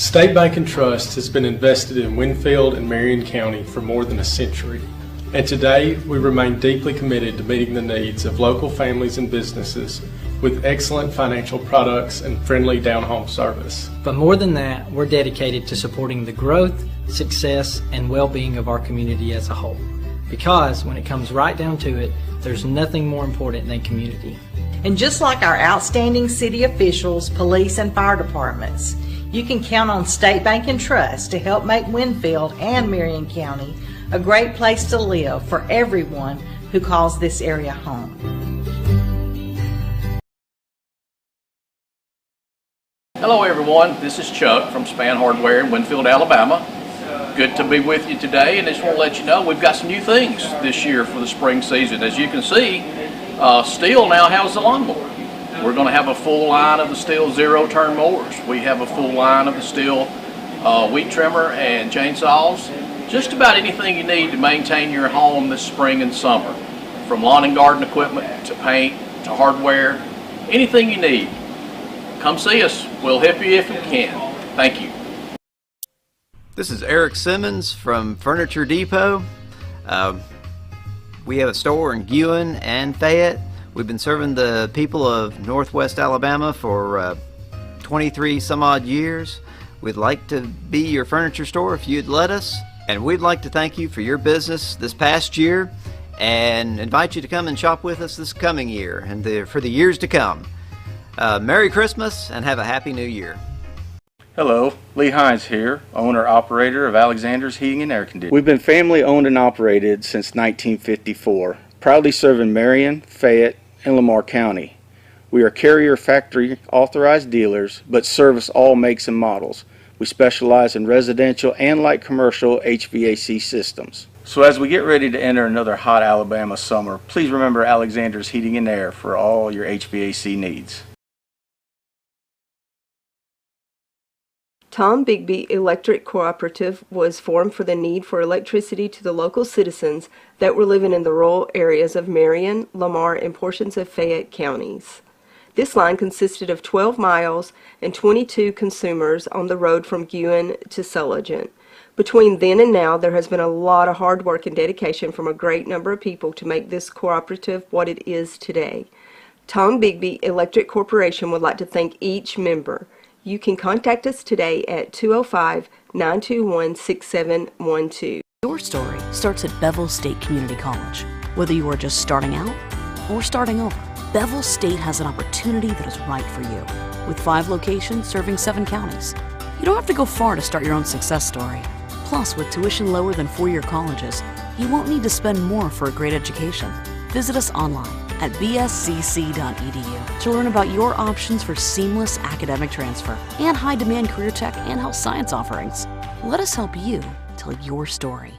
State Bank and Trust has been invested in Winfield and Marion County for more than a century, and today we remain deeply committed to meeting the needs of local families and businesses with excellent financial products and friendly down-home service. But more than that, we're dedicated to supporting the growth, success, and well-being of our community as a whole. Because when it comes right down to it, there's nothing more important than community. And just like our outstanding city officials, police, and fire departments, you can count on State Bank and Trust to help make Winfield and Marion County a great place to live for everyone who calls this area home. Hello everyone, this is Chuck from Span Hardware in Winfield, Alabama. Good to be with you today, and I just want to let you know we've got some new things this year for the spring season. As you can see, Stihl now has the lawnmower. We're going to have a full line of the Stihl zero-turn mowers. We have a full line of the Stihl weed trimmer and chainsaws. Just about anything you need to maintain your home this spring and summer. From lawn and garden equipment to paint to hardware, anything you need. Come see us. We'll help you if we can. Thank you. This is Eric Simmons from Furniture Depot. We have a store in Guin and Fayette. We've been serving the people of Northwest Alabama for 23 some odd years. We'd like to be your furniture store if you'd let us. And we'd like to thank you for your business this past year and invite you to come and shop with us this coming year and for the years to come. Merry Christmas and have a Happy New Year. Hello, Lee Hines here, owner-operator of Alexander's Heating and Air Conditioning. We've been family owned and operated since 1954, proudly serving Marion, Fayette, and Lamar County. We are carrier factory authorized dealers, but service all makes and models. We specialize in residential and light commercial HVAC systems. So as we get ready to enter another hot Alabama summer, please remember Alexander's Heating and Air for all your HVAC needs. Tom Bigby Electric Cooperative was formed for the need for electricity to the local citizens that were living in the rural areas of Marion, Lamar, and portions of Fayette counties. This line consisted of 12 miles and 22 consumers on the road from Guin to Sulligent. Between then and now, there has been a lot of hard work and dedication from a great number of people to make this cooperative what it is today. Tom Bigby Electric Corporation would like to thank each member. You can contact us today at 205-921-6712. Your story starts at Bevel State Community College. Whether you are just starting out or starting over, Bevel State has an opportunity that is right for you. With 5 locations serving 7 counties. You don't have to go far to start your own success story. Plus, with tuition lower than 4-year colleges, you won't need to spend more for a great education. Visit us online at bscc.edu to learn about your options for seamless academic transfer and high-demand career tech and health science offerings. Let us help you tell your story.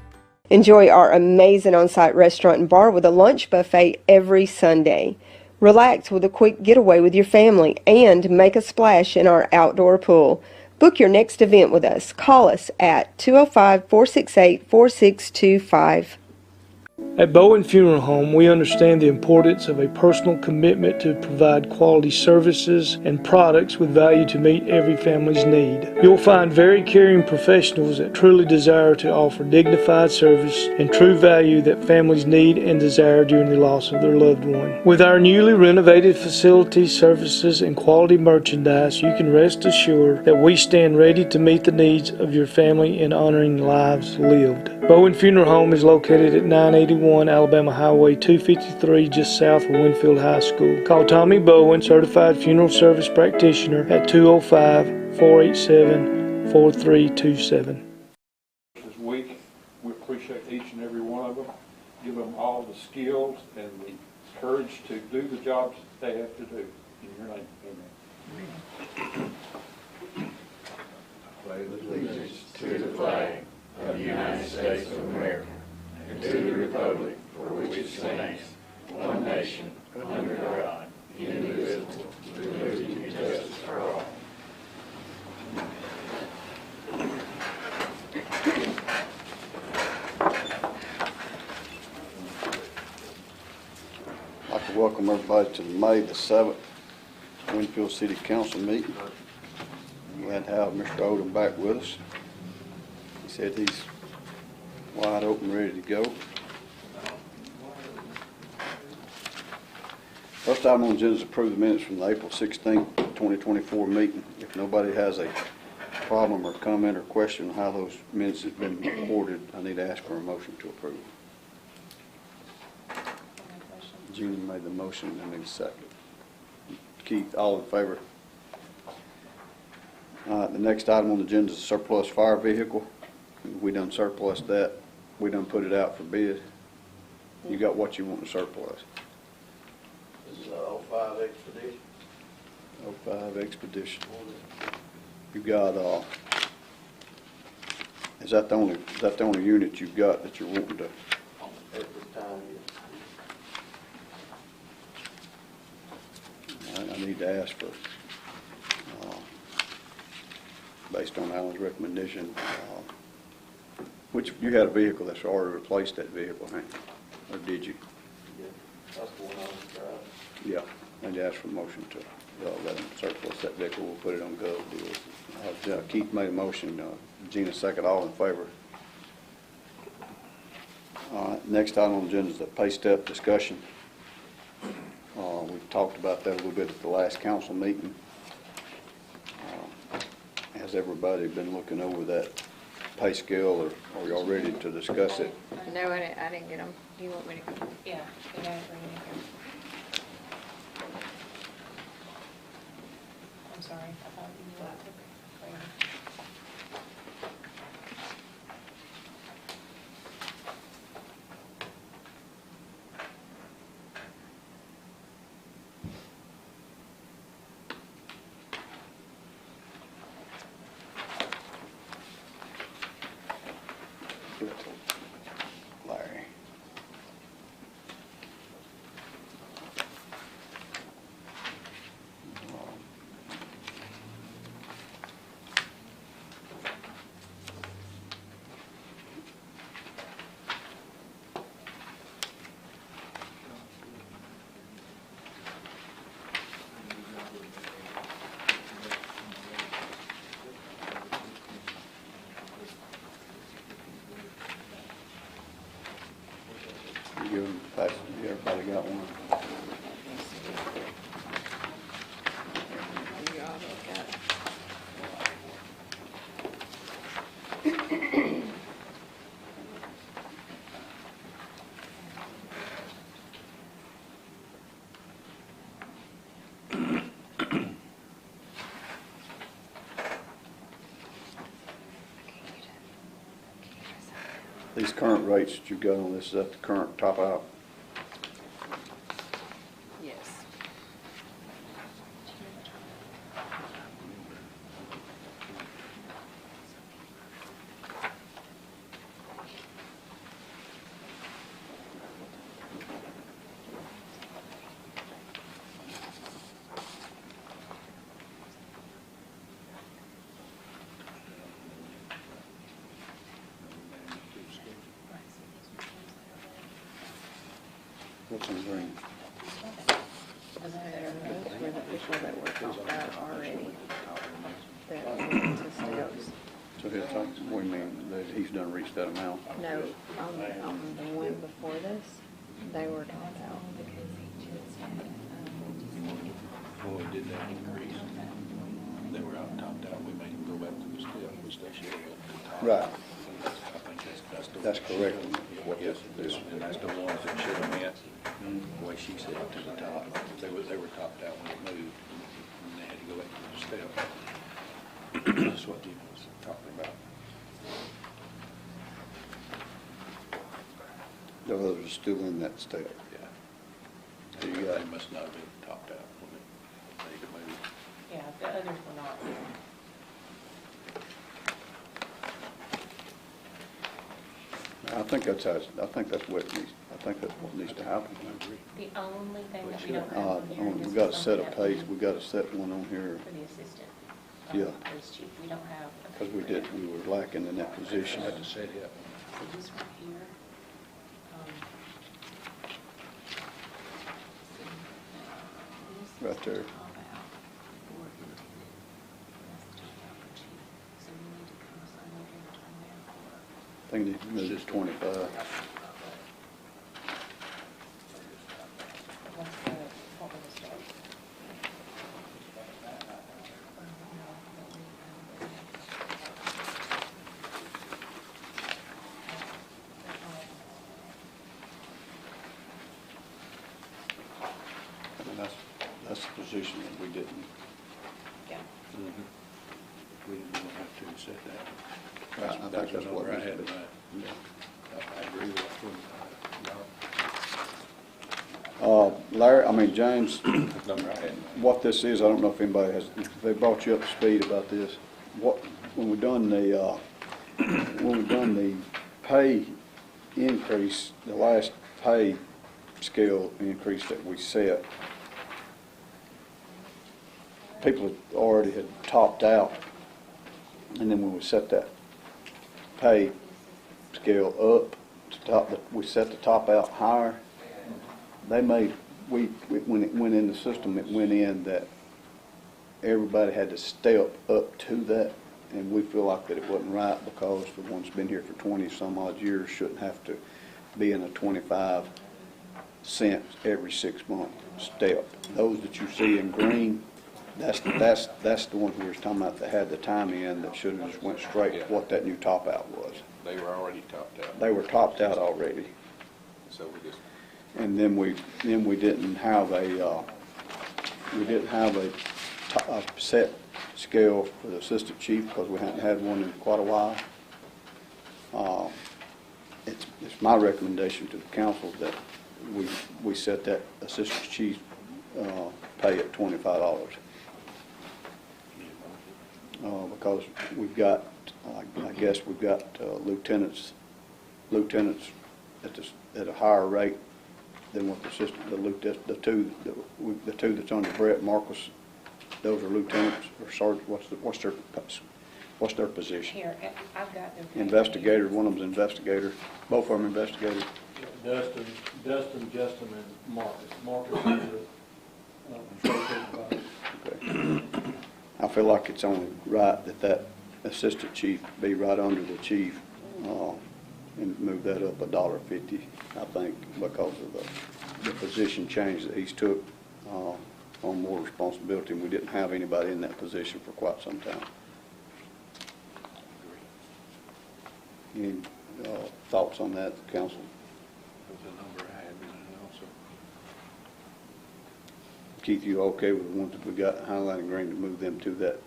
Enjoy our amazing on-site restaurant and bar with a lunch buffet every Sunday. Relax with a quick getaway with your family and make a splash in our outdoor pool. Book your next event with us. Call us at 205-468-4625. At Bowen Funeral Home, we understand the importance of a personal commitment to provide quality services and products with value to meet every family's need. You'll find very caring professionals that truly desire to offer dignified service and true value that families need and desire during the loss of their loved one. With our newly renovated facilities, services, and quality merchandise, you can rest assured that we stand ready to meet the needs of your family in honoring lives lived. Bowen Funeral Home is located at 981 Alabama Highway 253, just south of Winfield High School. Call Tommy Bowen, Certified Funeral Service Practitioner, at 205-487-4327. This week, we appreciate each and every one of them. Give them all the skills and the courage to do the jobs that they have to do. In your name, amen. I pledge allegiance to the flag of the United States of America and to the republic for which it stands, one nation, under God, indivisible, with liberty and justice for all. I'd like to welcome everybody to the May the 7th Winfield City Council meeting. Glad to have Mr. Odom back with us. He said he's wide open, ready to go. First item on the agenda is approve the minutes from the April 16th, 2024 meeting. If nobody has a problem or comment or question on how those minutes have been reported, I need to ask for a motion to approve. Jeannie made the motion, I need a second. Keith, all in favor? The next item on the agenda is a surplus fire vehicle. We done surplus that. We done put it out for bid. You got what you want to surplus? This is a 05 Expedition. 05 Expedition. You got, is that the only unit you've got that you're wanting to? At this time, yes. I need to ask for, based on Alan's recommendation, which, you had a vehicle that's already replaced that vehicle, ain't you? Or did you? Yeah, that's the one I was driving. Yeah, I need to ask for a motion to let them surplus that vehicle. We'll put it on gov deals. Keith made a motion, Gina second, all in favor. All right, next item on the agenda is the pay step discussion. We talked about that a little bit at the last council meeting. Has everybody been looking over that pay scale, or are y'all ready to discuss it? No, I didn't get them. Do you want me to? Yeah, you guys bring it here. I'm sorry, I thought you wanted to bring it. Give it to Larry. Everybody got one? These current rates that you got on this, is that the current top out? Yes. What's in green? We're the official that we're talking about already. That went to steps. So he'll talk, what do you mean, that he's done reached that amount? No, on the one before this, they were talking about. When we did that increase, they were out topped out, we made them go back to the step, which they should have. Right. I think That's correct. Yes, and that's the ones that should have went, the way she said, to the top. They were topped out when it moved, and they had to go back to the step. That's what Gina was talking about. The others are still in that step. Yeah. So you They got, must not have been topped out when they moved. Yeah, the others were not. I think that's how, I think that's what needs, I think that's what needs to happen. The only thing that we don't have on here. We got a set of pays, we got a set one on here. For the assistant. Yeah. Police chief, we don't have. Because we were lacking in that position. I had to set it up. So this right here. Right there. think they moved to 25. What was the start? And that's the position that we didn't. Yeah. We didn't have to set that. I think that's what number I we had in did. mind. I agree with that 25. James, That's the number I had in mind. what this is, I don't know if anybody has, if they brought you up to speed about this. When we done the pay increase, the last pay scale increase that we set, people had already had topped out. And then when we set that pay scale up, we set the top out higher. When it went in the system, it went in that everybody had to step up to that. And we feel like that it wasn't right because the ones been here for 20 some odd years shouldn't have to be in a 25 cents every 6 month step. Those that you see in green, that's the one we were talking about that had the time in that should have just went straight to what that new top out was. They were already topped out. They were topped out already. So we just, And then we didn't have a set scale for the assistant chief because we hadn't had one in quite a while. It's my recommendation to the council that we set that assistant chief pay at $25. Because we've got, I guess we've got lieutenants at a higher rate than what the two that's under Brett Marcus, those are lieutenants or sergeant. What's their position? Here, I've got the. Investigator. One of them's investigator. Both of them investigators. Dustin, Justin, and Marcus. Marcus is the patrol supervisor. Okay. I feel like it's only right that assistant chief be right under the chief, and move that up $1.50, I think, because of the position change that he's took on more responsibility, and we didn't have anybody in that position for quite some time. Any thoughts on that, council? that was the number I had in mind also. Keith, you okay with the ones that we got highlighted in green to move them to that?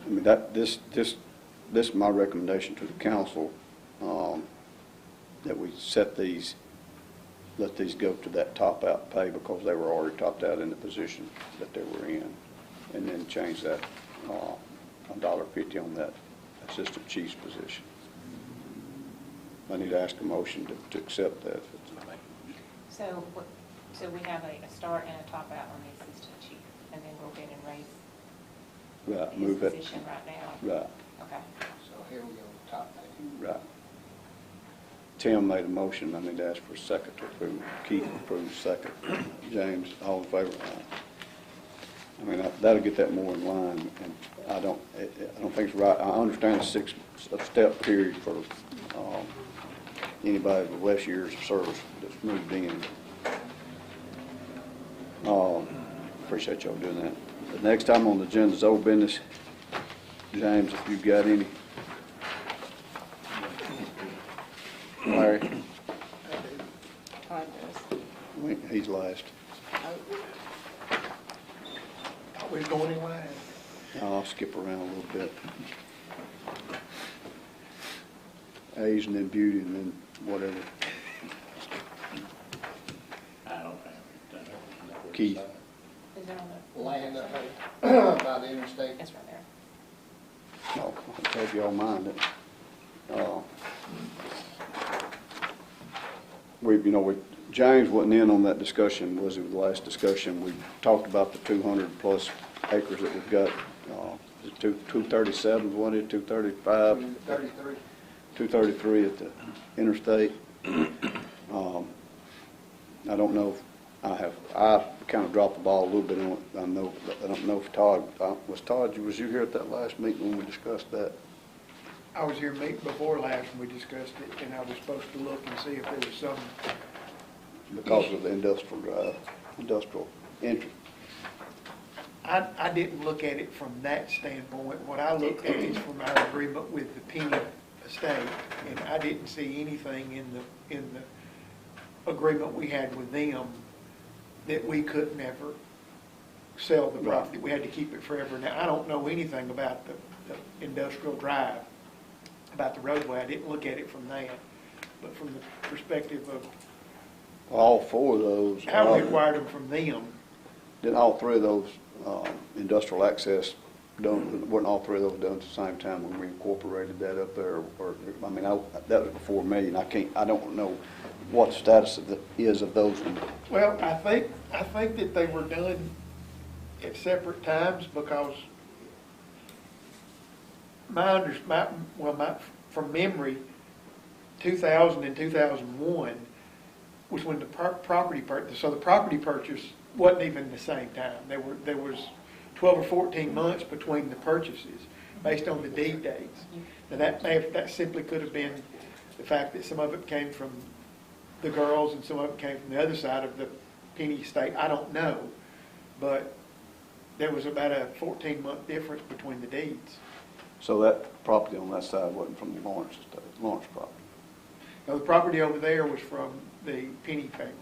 I mean, this is my recommendation to the council, that we let these go to that top out pay because they were already topped out in the position that they were in, and then change that $1.50 on that assistant chief's position. I need to ask a motion to accept that. So we have a start and a top out on the assistant chief, and then we'll get and raise Right, his move it. position right now. Right, Okay. So here we go, top pay. right. Tim made a motion. I need to ask for a second to approve. Keith approves second. James, all in favor? I mean, that'll get that more in line, and I don't think it's right. I understand a step period for anybody with less years of service that's moved in. Appreciate y'all doing that. The next item on the agenda is old business. James, if you've got any. Larry? He's last. Always going in line. I'll skip around a little bit. Age and then beauty and then whatever. I don't have it. Keith? Is it on the? Land up by the interstate. It's right there. No, I hope y'all mind it. James wasn't in on that discussion, was he, with the last discussion? We talked about the 200 plus acres that we've got. 237, what is it, 235? 233. 233 at the interstate. I don't know if I kind of dropped the ball a little bit on it. I don't know if Todd, was you here at that last meeting when we discussed that? I was here meeting before last and we discussed it, and I was supposed to look and see if there was some. Because of the industrial entry. I didn't look at it from that standpoint. What I looked at is from our agreement with the Penny estate, and I didn't see anything in the agreement we had with them that we couldn't ever sell the property. We had to keep it forever. Now, I don't know anything about the industrial drive, about the roadway. I didn't look at it from that, but from the perspective of All four of those. how we acquired them from them. Then all three of those industrial access done, weren't all three of those done at the same time when we incorporated that up there? Or I mean, that was before me, and I don't know what the status is of those ones. Well, I think that they were done at separate times because from memory, 2000 and 2001 was when the property purchase. So the property purchase wasn't even the same time. There was 12 or 14 months between the purchases based on the deed dates. Now that simply could have been the fact that some of it came from the girls and some of it came from the other side of the Penny estate. I don't know, but there was about a 14-month difference between the deeds. So that property on that side wasn't from the Lawrence property? Now, the property over there was from the Penny family.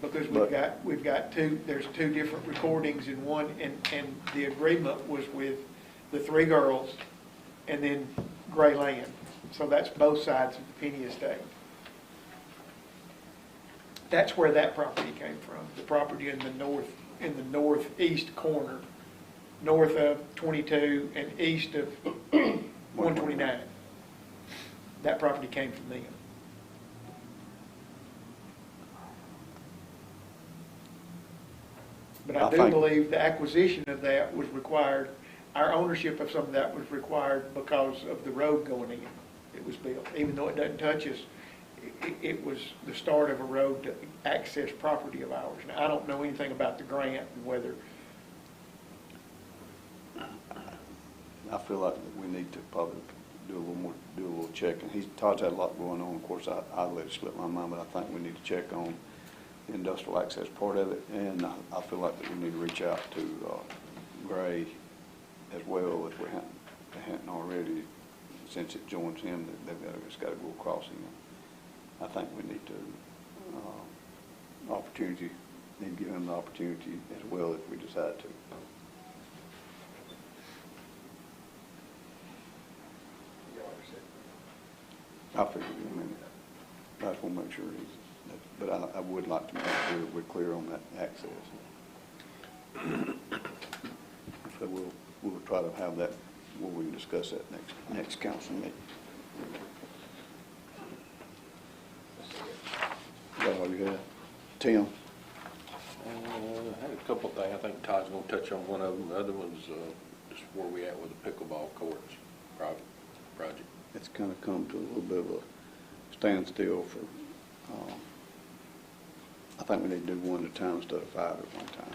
Because there's two different recordings in one, and the agreement was with the three girls and then Gray Land. So that's both sides of the Penny estate. That's where that property came from. The property in the northeast corner, north of 22 and east of 129. That property came from them. But I do believe the acquisition of that was required, our ownership of some of that was required because of the road going in. It was built. Even though it doesn't touch us, it was the start of a road to access property of ours. Now, I don't know anything about the grant and whether. I feel like we need to probably do a little checking. Todd's had a lot going on. Of course, I let it slip my mind, but I think we need to check on the industrial access part of it, and I feel like that we need to reach out to Gray as well if we hadn't already, since it joins him. It's got to go across him. I think we need to give him the opportunity as well if we decide to. I figure, I just want to make sure but I would like to make sure that we're clear on that access. So we'll try to have that where we can discuss that next council meeting. Is that all you had? Tim? I had a couple of things. I think Todd's going to touch on one of them. The other one's just where we at with the pickleball courts project. It's kind of come to a little bit of a standstill for, I think we need to do one at a time instead of 5 at one time.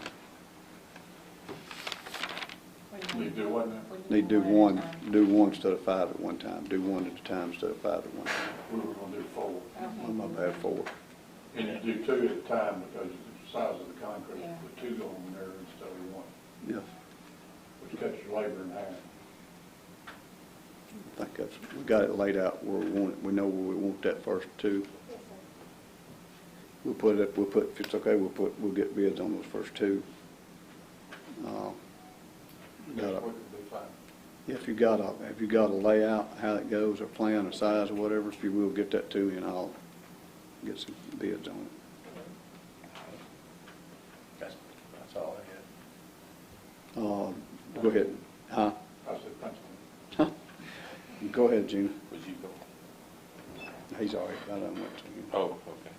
Need to do what now? Need to do one instead of 5 at one time. Do one at a time instead of 5 at one time. We were going to do 4. Oh, my bad, 4. And you do 2 at a time because of the size of the concrete, with 2 going there instead of 1. Yes. Which cuts your labor in half. I think we got it laid out where we want it. We know where we want that first 2. We'll put it. If it's okay, we'll get bids on those first 2. If you got a layout, how it goes, or plan, or size, or whatever, if you will, get that to me, and I'll get some bids on it. That's all I had. Go ahead. Huh? I said, thanks. Go ahead, Gina. Was you going? He's already got on that to him. Oh, okay.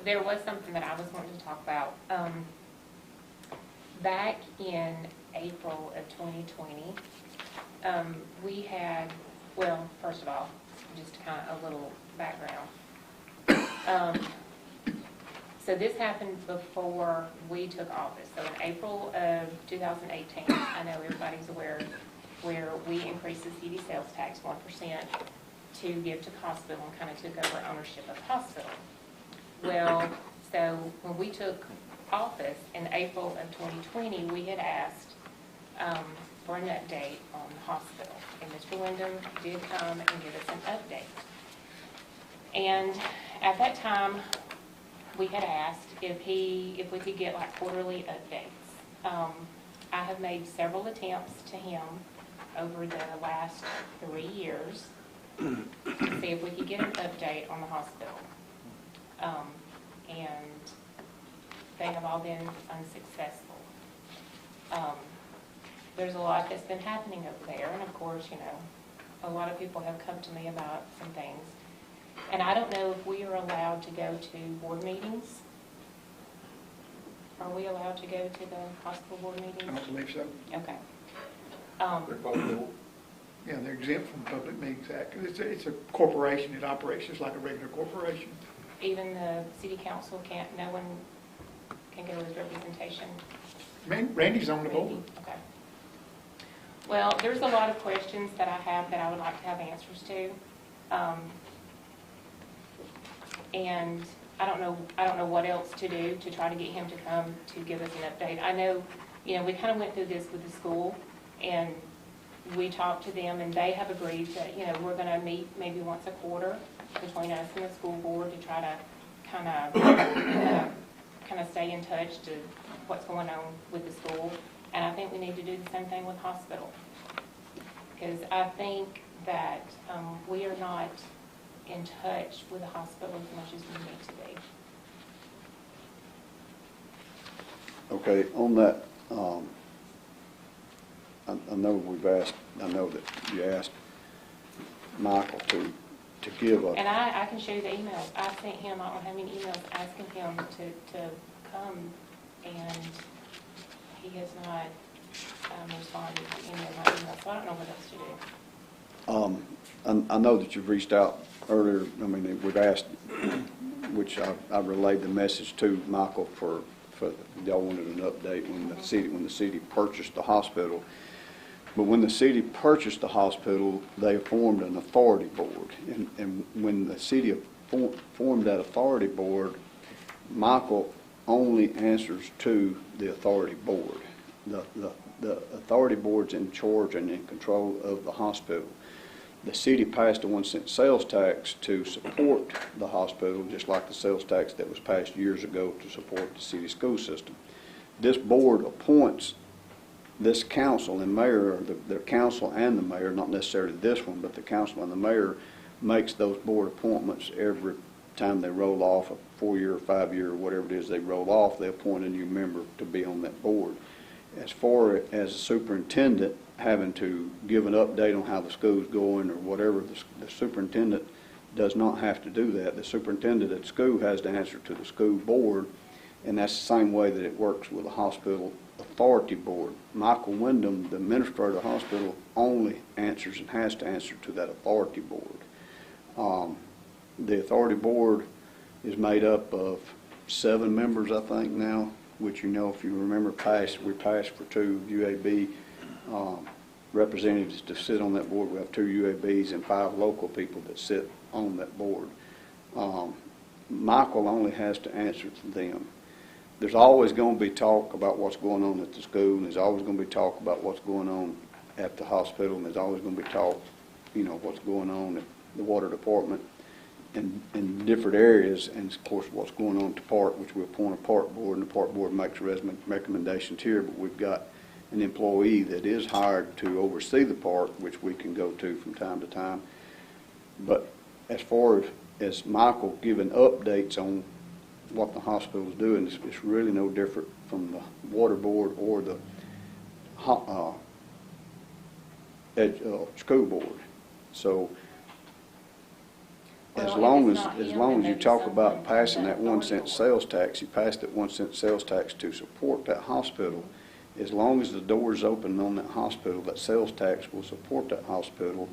There was something that I was wanting to talk about. Back in April of 2020, we had, well, first of all, just kind of a little background. So this happened before we took office. So in April of 2018, I know everybody's aware where we increased the city sales tax 1% to give to the hospital and kind of took over ownership of the hospital. Well, so when we took office in April of 2020, we had asked for an update on the hospital. And Mr. Wyndham did come and give us an update. And at that time, we had asked if we could get like quarterly updates. I have made several attempts to him over the last 3 years to see if we could get an update on the hospital. And they have all been unsuccessful. There's a lot that's been happening over there, and of course, you know, a lot of people have come to me about some things. And I don't know if we are allowed to go to board meetings. Are we allowed to go to the hospital board meetings? I don't believe so. Okay. Yeah, they're exempt from Public Meetings Act. It's a corporation. It operates just like a regular corporation. Even the city council can't, no one can go as representation? Randy's on the board. Okay. Well, there's a lot of questions that I have that I would like to have answers to. And I don't know what else to do to try to get him to come to give us an update. I know, you know, we kind of went through this with the school, and we talked to them, and they have agreed that, you know, we're going to meet maybe once a quarter between us and the school board to try to kind of stay in touch to what's going on with the school. And I think we need to do the same thing with hospital, because I think that we are not in touch with the hospital as much as we need to be. Okay, on that, I know that you asked Michael to give a... And I can show you the emails. I sent him, I don't have any emails asking him to come, and he has not responded to any of my emails, so I don't know what else to do. I know that you've reached out earlier. I mean, we've asked, which I relayed the message to Michael for y'all wanted an update when the city purchased the hospital. But when the city purchased the hospital, they formed an authority board, and when the city formed that authority board, Michael only answers to the authority board. The authority board's in charge and in control of the hospital. The city passed a 1-cent sales tax to support the hospital, just like the sales tax that was passed years ago to support the city school system. This board appoints this council and mayor, the council and the mayor, not necessarily this one, but the council and the mayor makes those board appointments every time they roll off, a 4-year, 5-year, whatever it is they roll off, they appoint a new member to be on that board. As far as the superintendent having to give an update on how the school's going or whatever, the superintendent does not have to do that. The superintendent at school has to answer to the school board, and that's the same way that it works with the hospital authority board. Michael Wyndham, the administrator of the hospital, only answers and has to answer to that authority board. The authority board is made up of 7 members, I think now, which, you know, if you remember, we passed for 2 UAB representatives to sit on that board. We have 2 UABs and 5 local people that sit on that board. Michael only has to answer to them. There's always going to be talk about what's going on at the school, and there's always going to be talk about what's going on at the hospital, and there's always going to be talk, you know, what's going on at the water department in different areas, and of course what's going on at the park, which we appoint a park board, and the park board makes recommendations here, but we've got an employee that is hired to oversee the park, which we can go to from time to time. But as far as Michael giving updates on what the hospital is doing, it's really no different from the water board or the school board. So as long as you talk about passing that 1-cent sales tax, you passed that 1-cent sales tax to support that hospital. As long as the door's open on that hospital, that sales tax will support that hospital.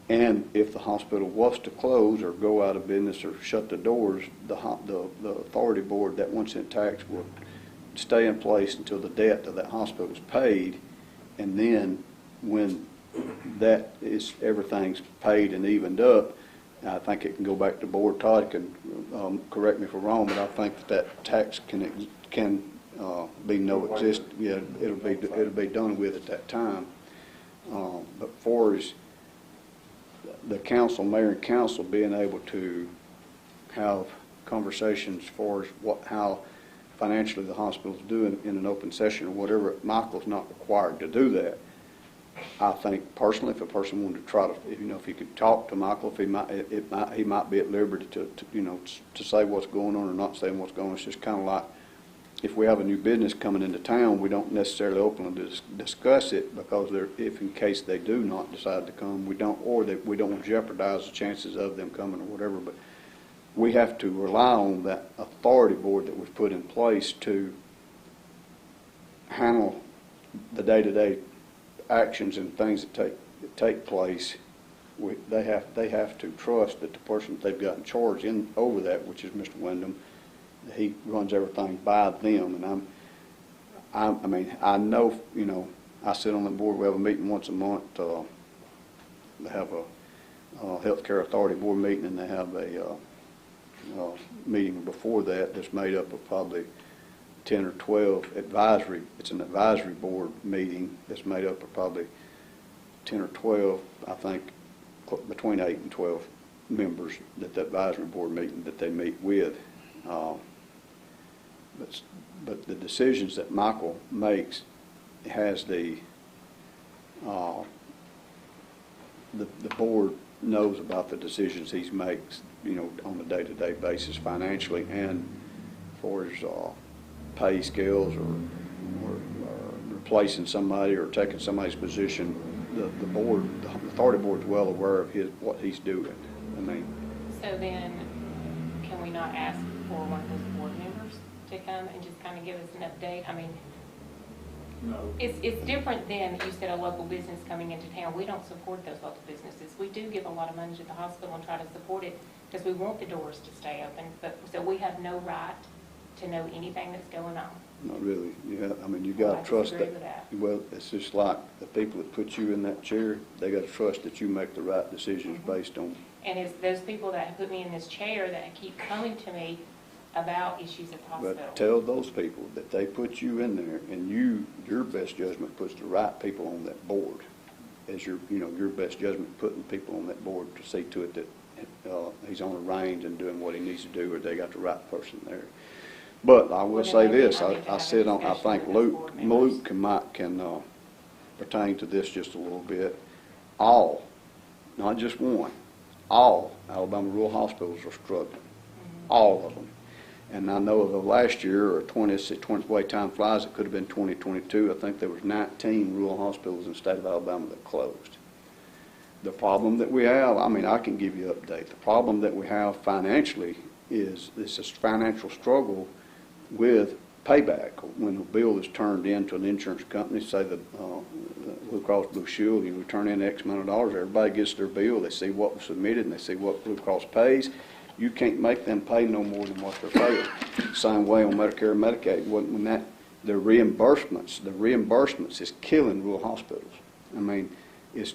And if the hospital was to close or go out of business or shut the doors, the authority board, that 1-cent tax will stay in place until the debt of that hospital is paid. And then when that is, everything's paid and evened up. I think it can go back to the board. Todd can correct me if I'm wrong, but I think that tax can be no exist. Yeah, it'll be done with at that time. But for as the council, mayor and council being able to have conversations as far as how financially the hospital's doing in an open session or whatever, Michael's not required to do that. I think personally, if a person wanted to try to, if you could talk to Michael, if he might be at liberty to say what's going on or not saying what's going on. It's just kind of like if we have a new business coming into town, we don't necessarily openly discuss it because if in case they do not decide to come, we don't want to jeopardize the chances of them coming or whatever. But we have to rely on that authority board that we've put in place to handle the day-to-day actions and things that take place. They have to trust that the person that they've got in charge over that, which is Mr. Wyndham, he runs everything by them. And I know, I sit on the board. We have a meeting once a month. They have a healthcare authority board meeting, and they have a meeting before that that's made up of probably 10 or 12 advisory. It's an advisory board meeting that's made up of probably 10 or 12, I think, between 8 and 12 members that the advisory board meeting that they meet with. But the decisions that Michael makes has the board knows about the decisions he makes, on a day-to-day basis financially and for his pay scales or replacing somebody or taking somebody's position. The authority board is well aware of what he's doing. So then, can we not ask for one of those board members to come and just kind of give us an update? No. It's different than, you said, a local business coming into town. We don't support those local businesses. We do give a lot of money to the hospital and try to support it because we want the doors to stay open. So we have no right to know anything that's going on. Not really. You got to trust that. Well, it's just like the people that put you in that chair, they got to trust that you make the right decisions based on. And it's those people that put me in this chair that keep coming to me about issues at the hospital. But tell those people that they put you in there, and your best judgment puts the right people on that board. As your best judgment putting people on that board to see to it that he's on the reins and doing what he needs to do, or they got the right person there. But I will say this: I think Luke can pertain to this just a little bit. All, not just one, all Alabama rural hospitals are struggling. All of them. And I know of the last year, or 20 way time flies, it could have been 2022. I think there was 19 rural hospitals in the state of Alabama that closed. The problem that we have, I can give you an update. The problem that we have financially is this financial struggle with payback. When a bill is turned in to an insurance company, say the Blue Cross Blue Shield, we turn in X amount of dollars, everybody gets their bill, they see what was submitted, and they see what Blue Cross pays. You can't make them pay no more than what they're paying. Same way on Medicare and Medicaid. The reimbursements is killing rural hospitals. It's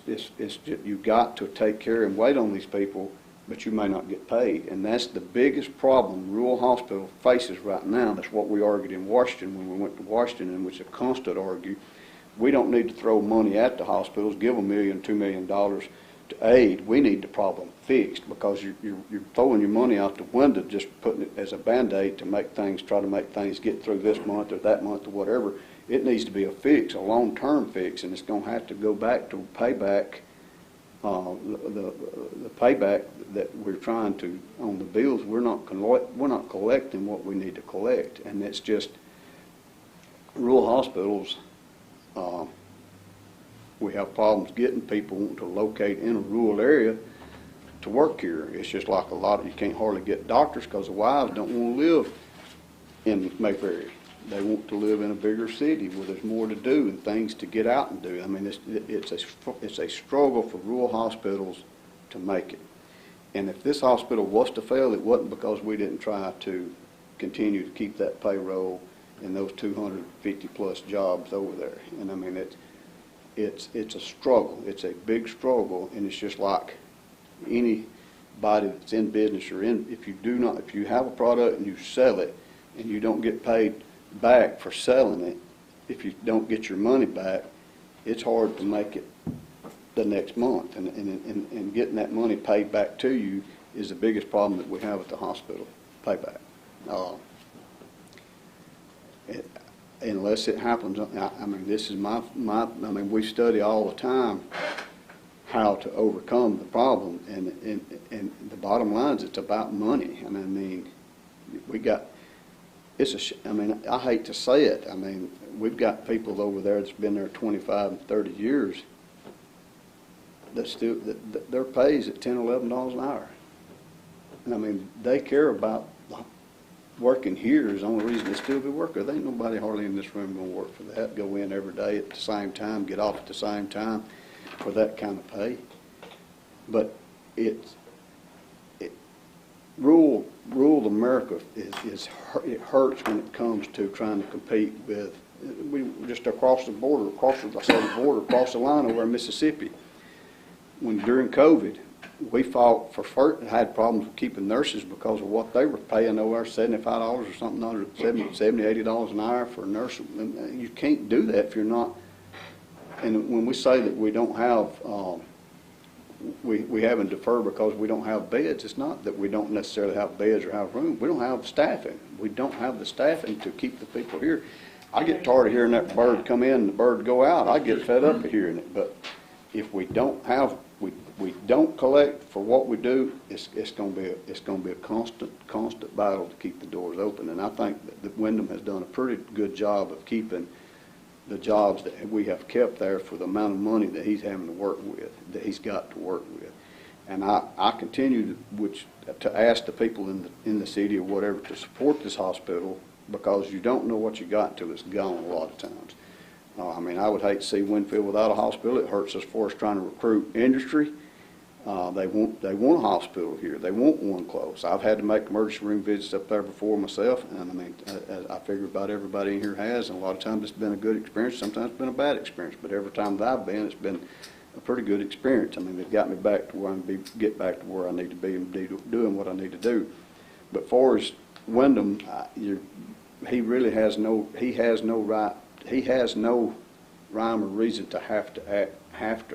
you've got to take care and wait on these people, but you may not get paid. And that's the biggest problem rural hospital faces right now. That's what we argued in Washington when we went to Washington, and which is a constant argue. We don't need to throw money at the hospitals, give $1 million, $2 million to aid. We need the problem fixed, because you're throwing your money out the window, just putting it as a Band-Aid to try to make things get through this month or that month or whatever. It needs to be a fix, a long-term fix, and it's going to have to go back to payback, the payback that we're trying to on the bills. We're not collecting what we need to collect, and it's just rural hospitals. We have problems getting people wanting to locate in a rural area to work here. It's just like you can't hardly get doctors because the wives don't want to live in Mayberry. They want to live in a bigger city where there's more to do and things to get out and do. It's a struggle for rural hospitals to make it. And if this hospital was to fail, it wasn't because we didn't try to continue to keep that payroll and those 250 plus jobs over there. And it's a struggle. It's a big struggle, and it's just like anybody that's in business or if you have a product and you sell it and you don't get paid back for selling it, if you don't get your money back, it's hard to make it the next month, and getting that money paid back to you is the biggest problem that we have at the hospital, payback. Unless it happens, I mean, this is I mean, we study all the time how to overcome the problem, and the bottom line is it's about money. I mean, I mean, I hate to say it. I mean, we've got people over there that's been there 25 and 30 years that still, their pay is at $10, $11 an hour. And I mean, they care about working here is the only reason they still be working. There ain't nobody hardly in this room going to work for that, go in every day at the same time, get off at the same time for that kind of pay. But rural America it hurts when it comes to trying to compete with, we just across the border, across the line over in Mississippi. During COVID, we had problems with keeping nurses because of what they were paying over $75 or something, $70, $80 an hour for a nurse. And you can't do that if you're not. And when we say that we don't have, we haven't deferred because we don't have beds, it's not that we don't necessarily have beds or have room. We don't have staffing. We don't have the staffing to keep the people here. I get tired of hearing that bird come in and the bird go out. I get fed up of hearing it. But if we don't have, we don't collect for what we do, it's going to be a constant battle to keep the doors open. And I think that Wyndham has done a pretty good job of keeping the jobs that we have kept there for the amount of money that he's having to work with, that he's got to work with. And I continue to ask the people in the city or whatever to support this hospital, because you don't know what you got until it's gone a lot of times. I mean, I would hate to see Winfield without a hospital. It hurts us for us trying to recruit industry. They want a hospital here. They want one close. I've had to make emergency room visits up there before myself, and I mean, I figure about everybody in here has, and a lot of times it's been a good experience. Sometimes it's been a bad experience, but every time that I've been, it's been a pretty good experience. I mean, they've got me back to where get back to where I need to be and doing what I need to do. But for as Wyndham, he really has no rhyme or reason to have to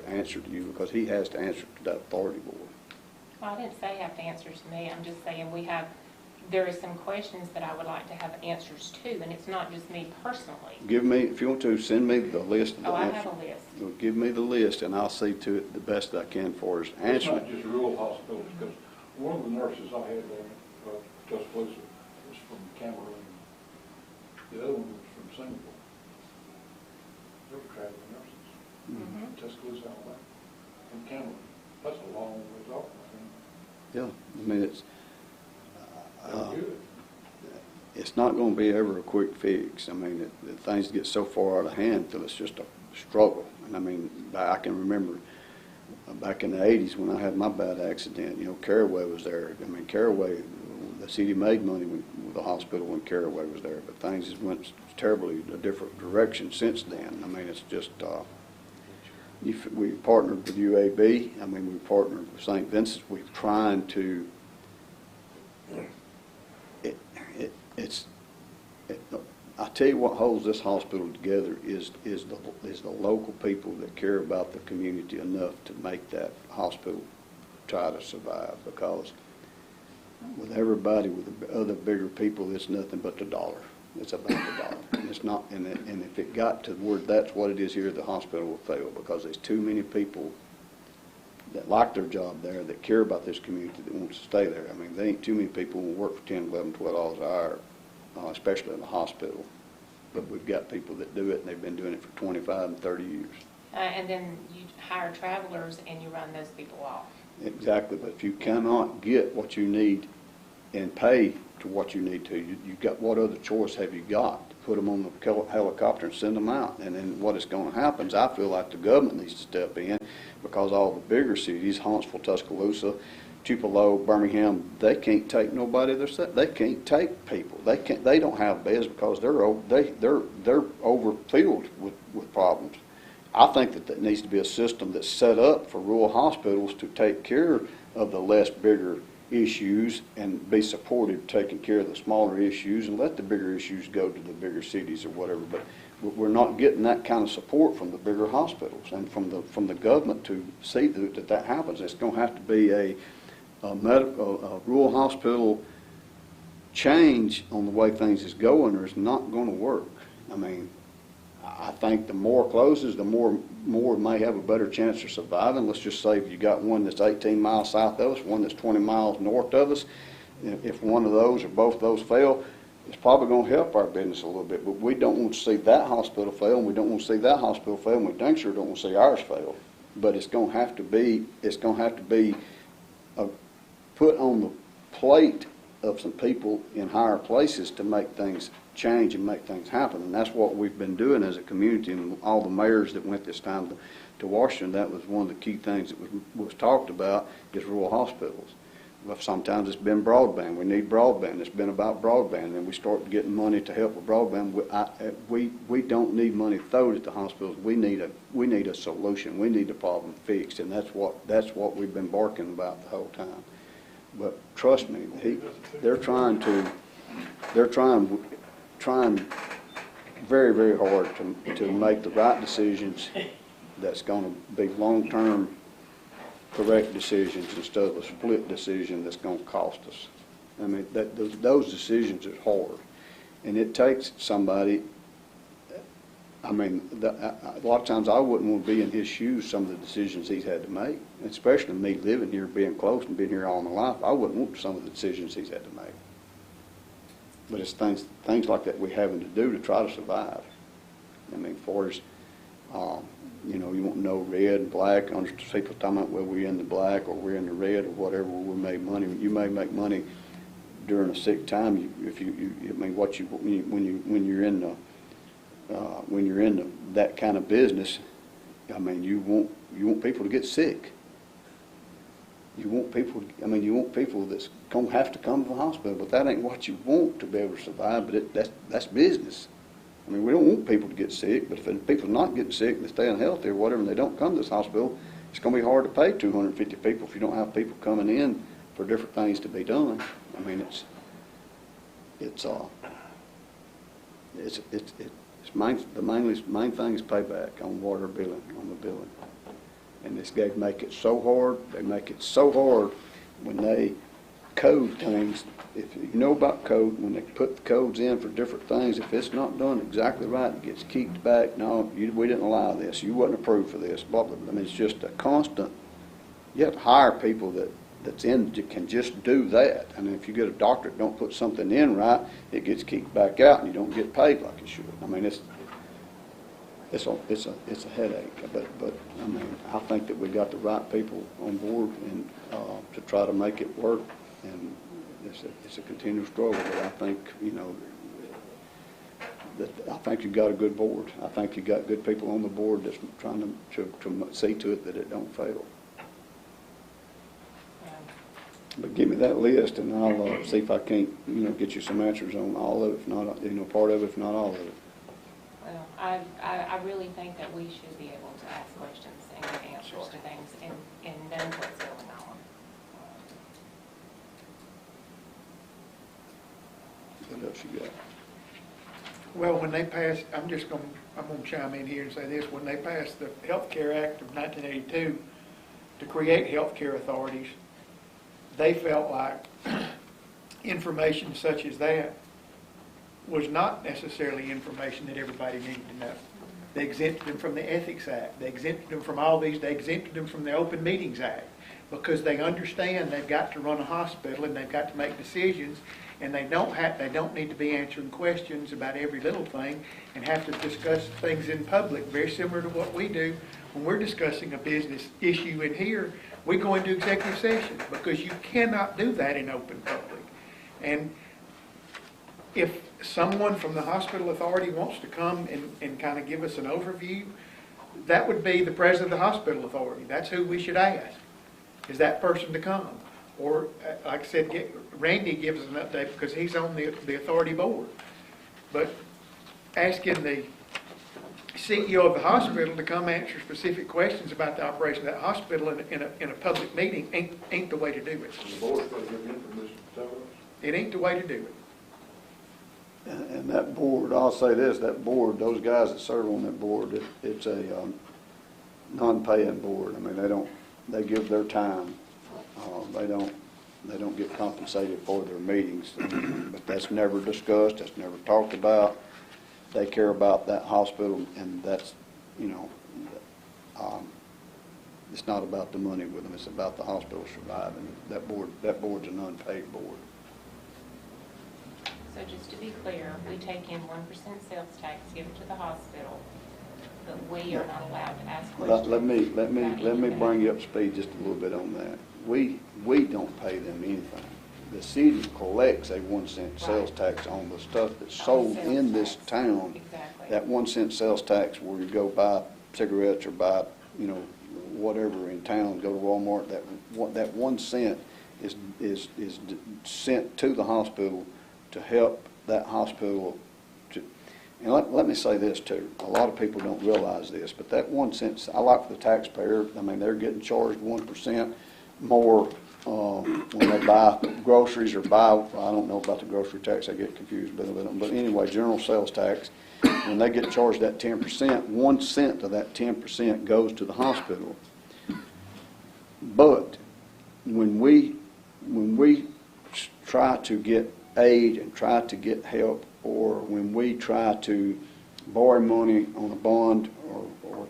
answer to you, because he has to answer to that authority board. Well, I didn't say have to answer to me. I'm just saying there are some questions that I would like to have answers to, and it's not just me personally. If you want to, send me the list. Oh, I have a list. Give me the list, and I'll see to it the best I can for us. It's not just rural hospitals, because one of the nurses I had there, Tuscaloosa, was from Cameroon. The other one was from Singapore. They were traveling nurses. Tuscaloosa, Alabama, from Cameroon. That's a long ways off, I think. Yeah, I mean, it's not going to be ever a quick fix. I mean, things get so far out of hand until it's just a struggle. And I mean, I can remember back in the 80s when I had my bad accident, Caraway was there. I mean, Caraway, the city made money with the hospital when Caraway was there, but things just went terribly a different direction since then. I mean, it's just, we partnered with UAB. I mean, we partnered with St. Vincent's. We're trying to, I tell you what holds this hospital together is the local people that care about the community enough to make that hospital try to survive, because with everybody, with the other bigger people, it's nothing but the dollar. It's about the dollar. And it's not, and if it got to where that's what it is here, the hospital will fail, because there's too many people that like their job there, that care about this community, that wants to stay there. I mean, there ain't too many people who work for $10, $11, $12 an hour, especially in the hospital. But we've got people that do it, and they've been doing it for 25 and 30 years. And then you hire travelers and you run those people off. Exactly, but if you cannot get what you need and pay to what you need to, you've got, what other choice have you got? Put them on the helicopter and send them out. And then what is going to happen is, I feel like the government needs to step in, because all the bigger cities, Huntsville, Tuscaloosa, Tupelo, Birmingham, they can't take nobody. They can't take people. They don't have beds because they're overfilled with problems. I think that there needs to be a system that's set up for rural hospitals to take care of the less bigger issues and be supportive taking care of the smaller issues and let the bigger issues go to the bigger cities or whatever. But we're not getting that kind of support from the bigger hospitals and from the government to see that happens. It's going to have to be a rural hospital change on the way things is going, or it's not going to work. I mean, I think the more it closes, the more may have a better chance of surviving. Let's just say if you got one that's 18 miles south of us, one that's 20 miles north of us, if one of those or both of those fail, it's probably going to help our business a little bit. But we don't want to see that hospital fail, and we don't want to see that hospital fail, and we dang sure don't want to see ours fail. But it's going to have to be put on the plate of some people in higher places to make things change and make things happen. And that's what we've been doing as a community, and all the mayors that went this time to Washington, that was one of the key things that was talked about, is rural hospitals. Well, sometimes it's been broadband. We need broadband. It's been about broadband, and we start getting money to help with broadband. We don't need money thrown at the hospitals. We need a solution. We need the problem fixed, and that's what we've been barking about the whole time. But trust me, they're trying very, very hard to make the right decisions that's going to be long-term correct decisions instead of a split decision that's going to cost us. I mean, those decisions are hard, and it takes somebody. I mean, a lot of times I wouldn't want to be in his shoes, some of the decisions he's had to make, especially me living here, being close and being here all my life. I wouldn't want some of the decisions he's had to make. But it's things like that we're having to do to try to survive. I mean, for as, you know, you won't know red and black. People talking about, well, we're in the black or we're in the red or whatever, we make money. You may make money during a sick time I mean, when you're in that kind of business. I mean, you want people to get sick. You want people that's going to have to come to the hospital, but that ain't what you want to be able to survive. But that's business. I mean, we don't want people to get sick, but if people are not getting sick and they're staying healthy or whatever, and they don't come to this hospital, it's going to be hard to pay 250 people if you don't have people coming in for different things to be done. I mean, the main thing is payback on water billing, on the billing. And this guy make it so hard. They make it so hard when they code things. If you know about code, when they put the codes in for different things, if it's not done exactly right, it gets kicked back. No, we didn't allow this. You wasn't approved for this. Blah, blah, blah. I mean, it's just a constant. You have to hire people that can just do that. And if you get a doctor that don't put something in right, it gets kicked back out, and you don't get paid like you should. I mean, it's a headache. But I mean, I think that we got the right people on board and to try to make it work. And it's a continual struggle. But I think, you know, I think you got a good board. I think you got good people on the board that's trying to see to it that it don't fail. But give me that list, and I'll see if I can't, you know, get you some answers on all of it, if not, you know, part of it, if not all of it. Well, I really think that we should be able to ask questions and get answers to things and know what's going on. What else you got? Well, when they passed, I'm going to chime in here and say this. When they passed the Health Care Act of 1982 to create health care authorities, they felt like information such as that was not necessarily information that everybody needed to know. They exempted them from the Ethics Act. They exempted them from all these. They exempted them from the Open Meetings Act because they understand they've got to run a hospital and they've got to make decisions, and they don't need to be answering questions about every little thing and have to discuss things in public, very similar to what we do when we're discussing a business issue in here. We go into executive session because you cannot do that in open public. And if someone from the hospital authority wants to come and kind of give us an overview, that would be the president of the hospital authority. That's who we should ask, is that person to come. Or, like I said, Randy gives us an update because he's on the authority board. But asking the CEO of the hospital to come answer specific questions about the operation of that hospital in a public meeting ain't the way to do it. The board's going to give information to us. It ain't the way to do it. And that board, I'll say this, that board, those guys that serve on that board, it's a non-paying board. I mean, they give their time. They don't get compensated for their meetings. But that's never discussed, that's never talked about. They care about that hospital, and that's, it's not about the money with them, it's about the hospital surviving. That board's an unpaid board. So just to be clear, we take in 1% sales tax given to the hospital, but we are not allowed to ask questions. Let me bring you up to speed just a little bit on that. We don't pay them anything. The city collects a 1 cent sales tax on the stuff that's sold in this town. Exactly. That 1 cent sales tax where you go buy cigarettes or buy, whatever in town, go to Walmart, that 1 cent is sent to the hospital to help that hospital to, and let me say this too, a lot of people don't realize this, but that 1 cent, I like for the taxpayer, I mean, they're getting charged 1% more when they buy groceries or buy, I don't know about the grocery tax, I get confused with it, but anyway, general sales tax, when they get charged that 10%, 1 cent of that 10% goes to the hospital. But when we try to get aid and try to get help, or when we try to borrow money on a bond or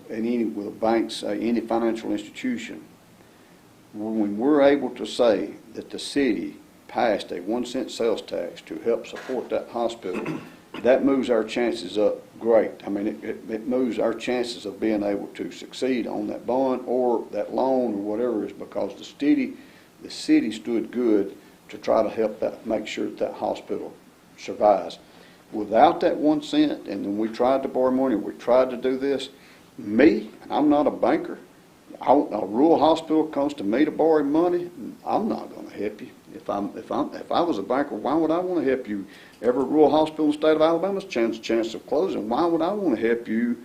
with a bank, say any financial institution, when we're able to say that the city passed a 1 cent sales tax to help support that hospital, that moves our chances up great. I mean, it moves our chances of being able to succeed on that bond or that loan or whatever, is because the city stood good to try to help make sure that hospital survives. Without that 1 cent, and then we tried to borrow money, we tried to do this, and I'm not a banker, a rural hospital comes to me to borrow money, I'm not going to help you. If I was a banker, why would I want to help you? Every rural hospital in the state of Alabama's chance of closing. Why would I want to help you?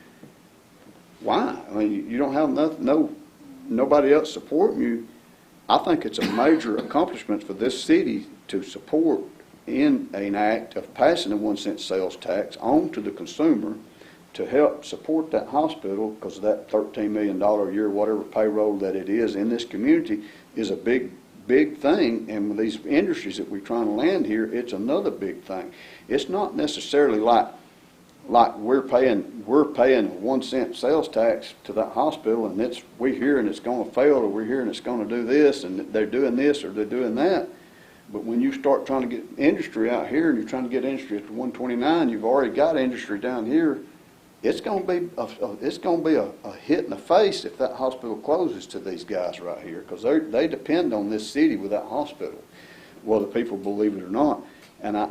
Why? I mean, you don't have nobody else supporting you. I think it's a major accomplishment for this city to support in an act of passing a 1 cent sales tax on to the consumer to help support that hospital, because that $13 million a year, whatever payroll that it is in this community, is a big thing. And with these industries that we're trying to land here, it's another big thing. It's not necessarily like we're paying a 1 cent sales tax to that hospital, and we're hearing it's going to fail, or we're hearing it's going to do this, and they're doing this or they're doing that. But when you start trying to get industry out here, and you're trying to get industry at the 129, you've already got industry down here. It's going to be a hit in the face if that hospital closes to these guys right here, because they depend on this city with that hospital, whether people believe it or not. And I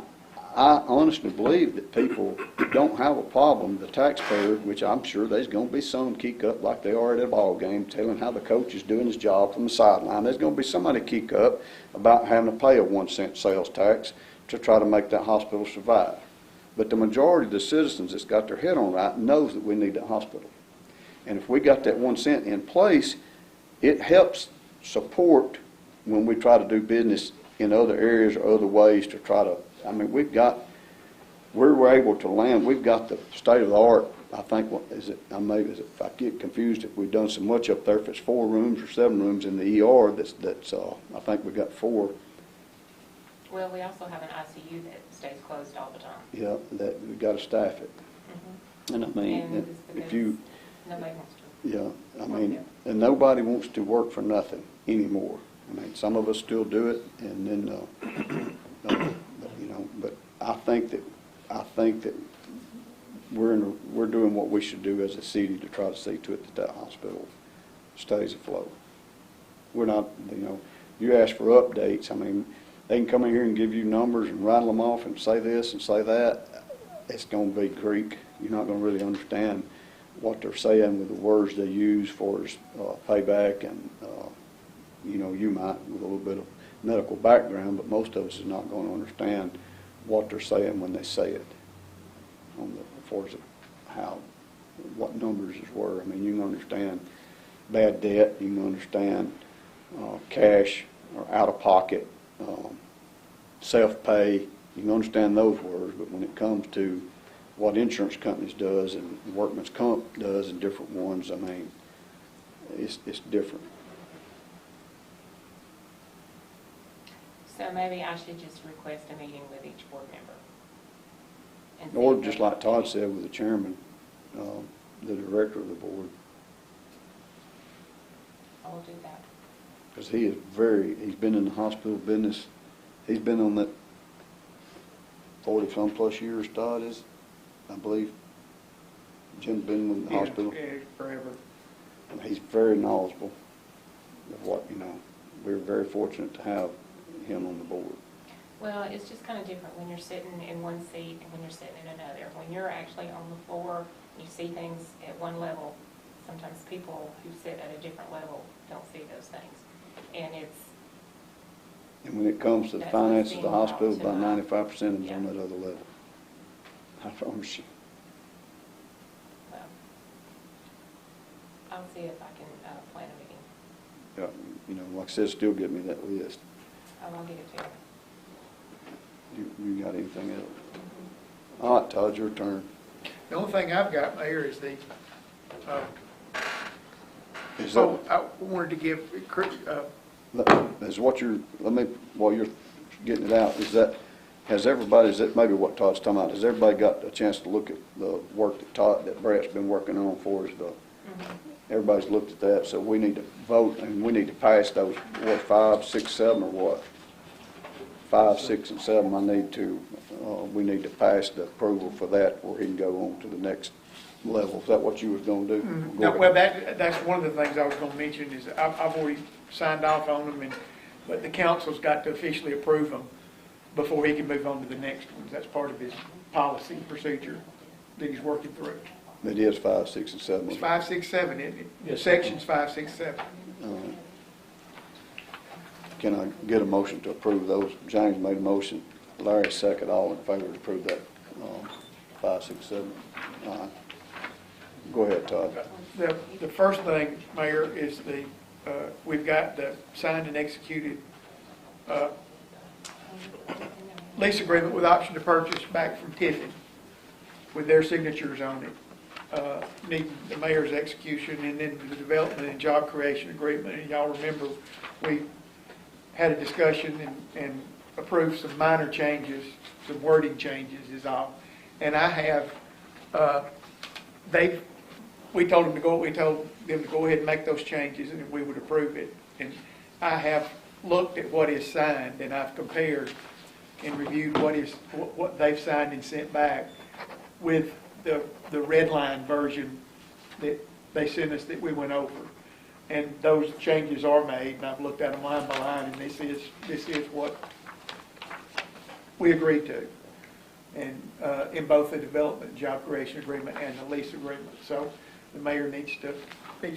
honestly believe that people don't have a problem, the taxpayer, which I'm sure there's going to be some kick up like they are at a ball game, telling how the coach is doing his job from the sideline. There's going to be somebody kick up about having to pay a 1 cent sales tax to try to make that hospital survive. But the majority of the citizens that's got their head on right knows that we need that hospital. And if we got that 1 cent in place, it helps support when we try to do business in other areas or other ways to try to, I mean, we're able to land, we've got the state of the art, I think, if I get confused, if we've done so much up there, if it's 4 rooms or 7 rooms in the ER, I think we've got 4. Well, we also have an ICU that stays closed all the time. Yeah, that we've got to staff it. Mm-hmm. And I mean, if you, nobody wants to. Yeah, I mean, and nobody wants to work for nothing anymore. I mean, some of us still do it, and then, but I think that we're doing what we should do as a city to try to see to it that hospital stays afloat. We're not, you ask for updates. I mean, they can come in here and give you numbers and rattle them off and say this and say that. It's going to be Greek. You're not going to really understand what they're saying with the words they use for payback, and you might with a little bit of medical background, but most of us is not going to understand what they're saying when they say it. As far as how what numbers were. I mean, you can understand bad debt, you can understand cash or out of pocket, self-pay, you can understand those words, but when it comes to what insurance companies does and workman's comp does and different ones, I mean, it's different. So maybe I should just request a meeting with each board member. and see Or if just they- like Todd said with the chairman, the director of the board, I will do that. because he's been in the hospital business, he's been on that 40-some plus years, Todd is, I believe. Jim's been in the hospital. Yeah, forever. And he's very knowledgeable of what, we're very fortunate to have him on the board. Well, it's just kind of different when you're sitting in one seat and when you're sitting in another. When you're actually on the floor, you see things at one level. Sometimes people who sit at a different level don't see those things. And And when it comes to the That's finance of what's the being hospital, brought about to 95% is yeah. on that other level. I promise you. well, I'll see if I can plan a meeting. Yeah, like I said, still get me that list. I'll get it to you. You got anything else? All right, Todd, your turn. The only thing I've got, Mayor, is the, Is so that, I wanted to give, is what while you're getting it out, is that maybe what Todd's talking about, has everybody got a chance to look at the work that Brett's been working on for us? Everybody's looked at that, so we need to vote, and we need to pass those, 5, 6, 7, or what? 5, 6, and 7, we need to pass the approval for that, where he can go on to the next level. Is that what you was gonna do? Go no, ahead. well, that's one of the things I was gonna mention, is I've already signed off on them, but the council's got to officially approve them before he can move on to the next ones. That's part of his policy procedure that he's working through. It is 5, 6, and 7. It's 5, 6, 7, isn't it? Yes, Sections 5, 6, 7. Can I get a motion to approve those? James made a motion, Larry second, all in favor to approve that, 5, 6, 7. Go ahead, Todd. The first thing, Mayor, is we've got the signed and executed lease agreement with option to purchase back from Tiffin with their signatures on it. Need the mayor's execution, and then the development and job creation agreement. And y'all remember, we had a discussion and approved some minor changes, some wording changes is all. And I have, we told them to go ahead and make those changes, and we would approve it. And I have looked at what is signed, and I've compared and reviewed what they've signed and sent back with the red line version that they sent us that we went over. And those changes are made, and I've looked at them line by line, and this is what we agreed to. And in both the development and job creation agreement and the lease agreement. So the mayor needs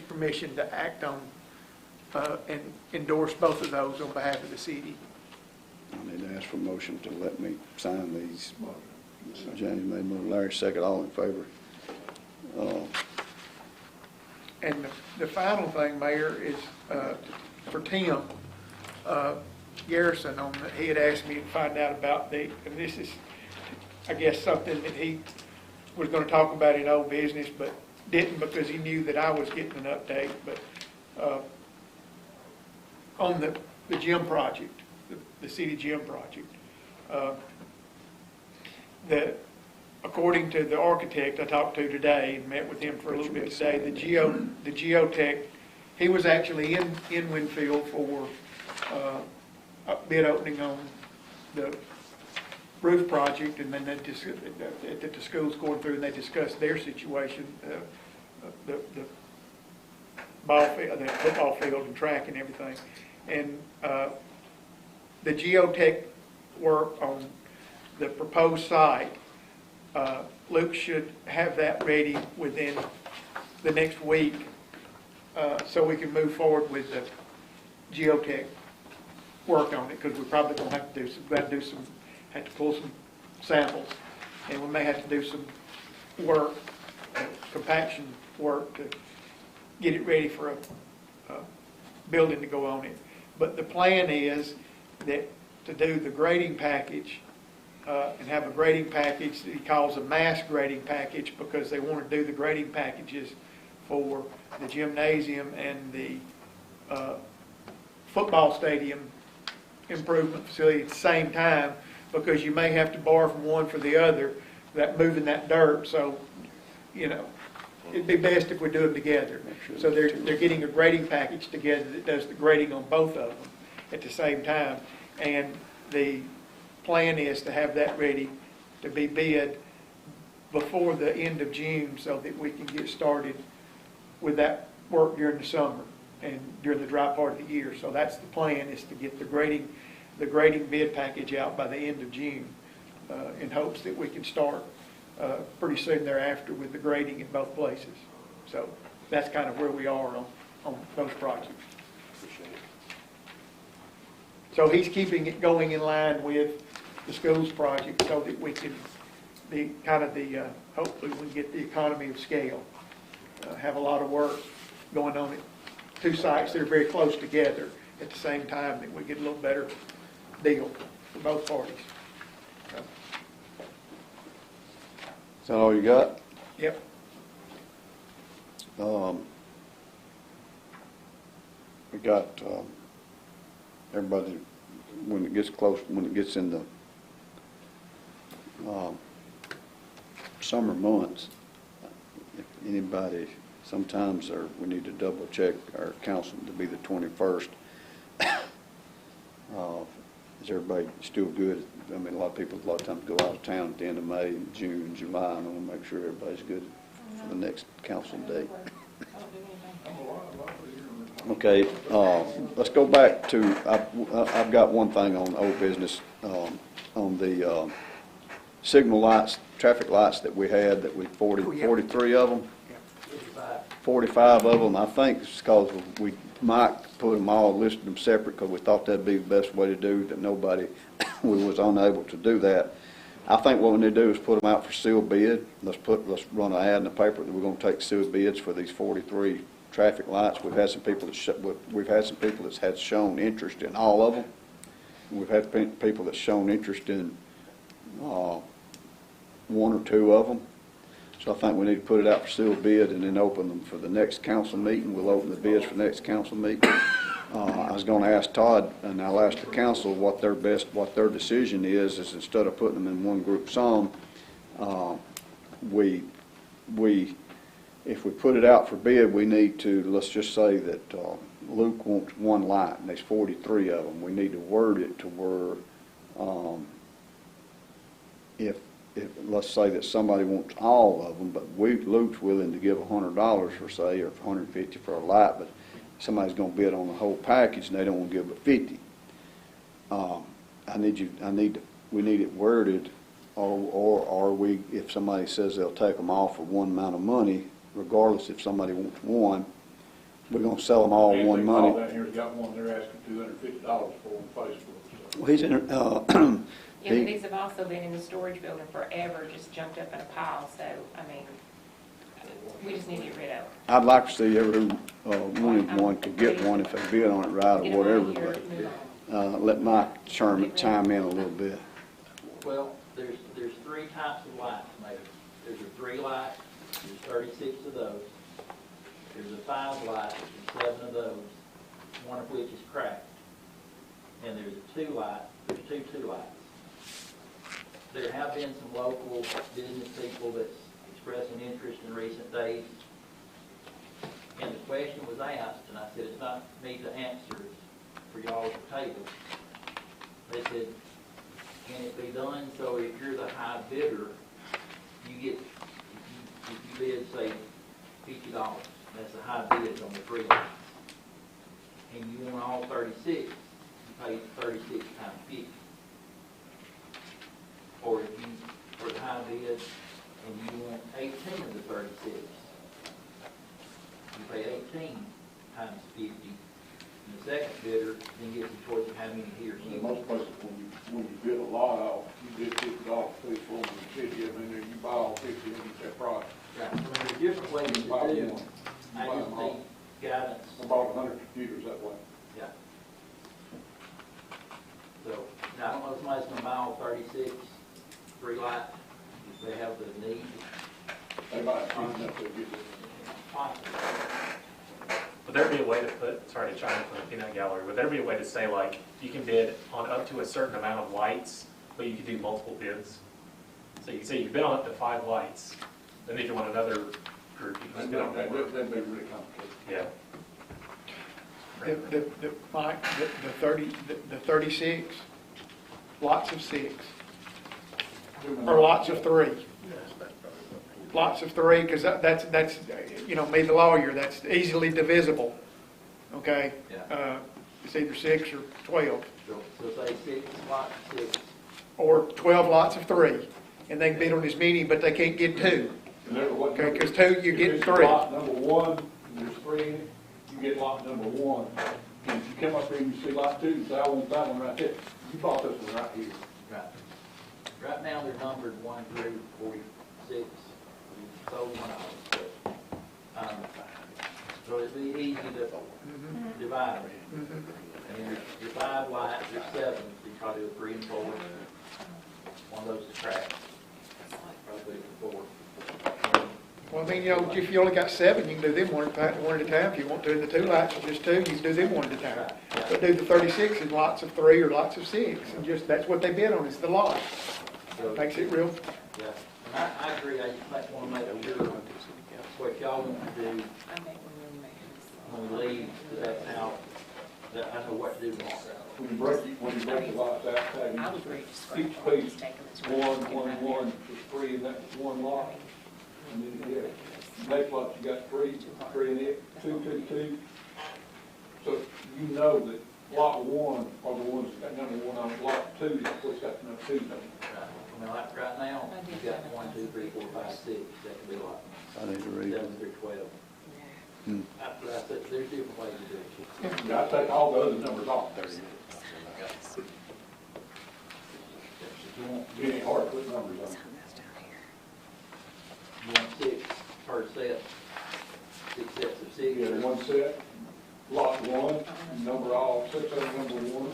permission to act on and endorse both of those on behalf of the city. I need to ask for a motion to let me sign these. James made a motion, Larry second, all in favor. And the final thing, Mayor, is for Tim Garrison. He had asked me to find out about and this is, I guess, something that he was going to talk about in old business, but didn't because he knew that I was getting an update. But on the gym project, the city gym project, according to the architect I talked to today and met with him for a little bit today, the geotech, he was actually in Winfield for a bid opening on the roof project, and then the school's going through and they discussed their situation, the football field and track and everything. And the geotech work on the proposed site, Luke should have that ready within the next week, so we can move forward with the geotech work on it, because we're probably going to have to pull some samples, and we may have to do some work compaction work to get it ready for a building to go on it. But the plan is that to do the grading package and have a grading package that he calls a mass grading package, because they want to do the grading packages for the gymnasium and the football stadium improvement facility at the same time, because you may have to borrow from one for the other, that moving that dirt. So, you know, it'd be best if we do them together. So they're getting a grading package together that does the grading on both of them at the same time. And the plan is to have that ready to be bid before the end of June, so that we can get started with that work during the summer and during the dry part of the year. So that's the plan, is to get the grading bid package out by the end of June, in hopes that we can start pretty soon thereafter with the grading in both places. So that's kind of where we are on those projects. So he's keeping it going in line with the schools project, so that we can be kind of hopefully we get the economy of scale. Have a lot of work going on at two sites that are very close together at the same time, that we get a little better deal for both parties. Is that all you got? Yep. We got everybody, when it gets close, when it gets in the summer months, if anybody, sometimes we need to double check our council to be the 21st. Is everybody still good? I mean, a lot of people, a lot of times go out of town at the end of May, June, July, and I want to make sure everybody's good for the next council date. Okay, let's go back to, I've got one thing on old business, on the signal lights, traffic lights that we had, that we 43 of them. 45 of them. I think it's because we might put them all, listed them separate, because we thought that'd be the best way to do that. Nobody, we was unable to do that. I think what we need to do is put them out for sealed bid. Let's run an ad in the paper that we're going to take sealed bids for these 43 traffic lights. We've had some people that had shown interest in all of them. We've had people that's shown interest in one or two of them. So I think we need to put it out for sealed bid and then open them for the next council meeting. We'll open the bids for the next council meeting. I was going to ask Todd, and I'll ask the council what their decision is instead of putting them in one group sum, if we put it out for bid, we need to, let's just say that Luke wants one light, and there's 43 of them. We need to word it to where if let's say that somebody wants all of them, but Luke's willing to give $100 for, say, or $150 for a light, but somebody's going to bid on the whole package and they don't want to give but 50. We need it worded, or we, if somebody says they'll take them all for one amount of money, regardless if somebody wants one, we're going to sell them all one money. Down here's got one they're asking $250 for on Facebook. So. Well, he's in. Yeah, but these have also been in the storage building forever, just jumped up in a pile, so, I mean, we just need to get rid of them. I'd like to see every one could get one if they bid on it right or whatever, but let Mike Sherman chime in a little bit. Well, there's three types of lights made. There's a 3 light, there's 36 of those. There's a 5 light, there's 7 of those, one of which is cracked. And there's a 2 light, there's 2 lights. There have been some local business people that's expressed an interest in recent days. And the question was asked, and I said, it's not me to answer, it's for y'all at the table. They said, can it be done so if you're the high bidder, you get, if you bid, say, $50, that's the high bid on the 3 lights. And you want all 36, you pay 36 times 50. Or if you, for the high bid, and you want 18 of the 36, you pay 18 times 50. And the second bidder then gets the choice of how many he or she In most places, when you bid a lot off, you bid $50 for each one of the 50 of them, and you buy all 50 and get that price. Right, I mean, there's different ways to do it. I just need guidance. I bought 100 computers that way. Yeah. So, now, I don't know if somebody's gonna buy all 36 free lights, if they have the need. They might have seen that they get it. Would there be a way to put, sorry to chime in from the peanut gallery, would there be a way to say, like, you can bid on up to a certain amount of lights, but you can do multiple bids? So you can say you bid on up to 5 lights, then if you want another group, you can bid on more. That'd be really complicated. Yeah. Mike, the 36, lots of 6, or lots of 3. Lots of 3, because that's, you know, me the lawyer, that's easily divisible, okay? Yeah. It's either 6 or 12. So say 6 lots, 6. Or 12 lots of 3, and they can bid on as many, but they can't get 2. Okay, because 2, you're getting 3. Lot number 1, and there's 3 in it, you get lot number 1. And if you come up here and you see lot 2, you say, I want that one right there. You bought this one right here. Right. Right now, they're numbered 1 through 46. We sold one of them. So it'd be easy to divide them. And your 5 lights, your 7, so you probably do 3 and 4. One of those is cracked. Probably 4. Well, I mean, you know, if you only got 7, you can do them one at a time. If you want to, and the 2 lights are just 2, you can do them one at a time. But do the 36 in lots of 3 or lots of 6, and just, that's what they bid on, is the lot. Makes it real. Yeah, and I agree, I just might want to make sure what y'all want to do when we leave, that now, that I know what to do next. When you break the lots out, each piece, 1, 1, 1, is 3, and that's 1 lot. And then, next lot, you got 3 in it, 2, 2, 2. So you know that lot 1 are the ones that got number 1 on it. Lot 2 is what's got number 2 on it. I mean, like right now, you got 1, 2, 3, 4, 5, 6, that can be like I need to read 7 through 12. There's different ways to do it. I take all the other numbers off there. It ain't hard to put numbers on. You want 6 per set, 6 sets of 6. Yeah, 1 set, lot 1, number all 6 of them, number 1.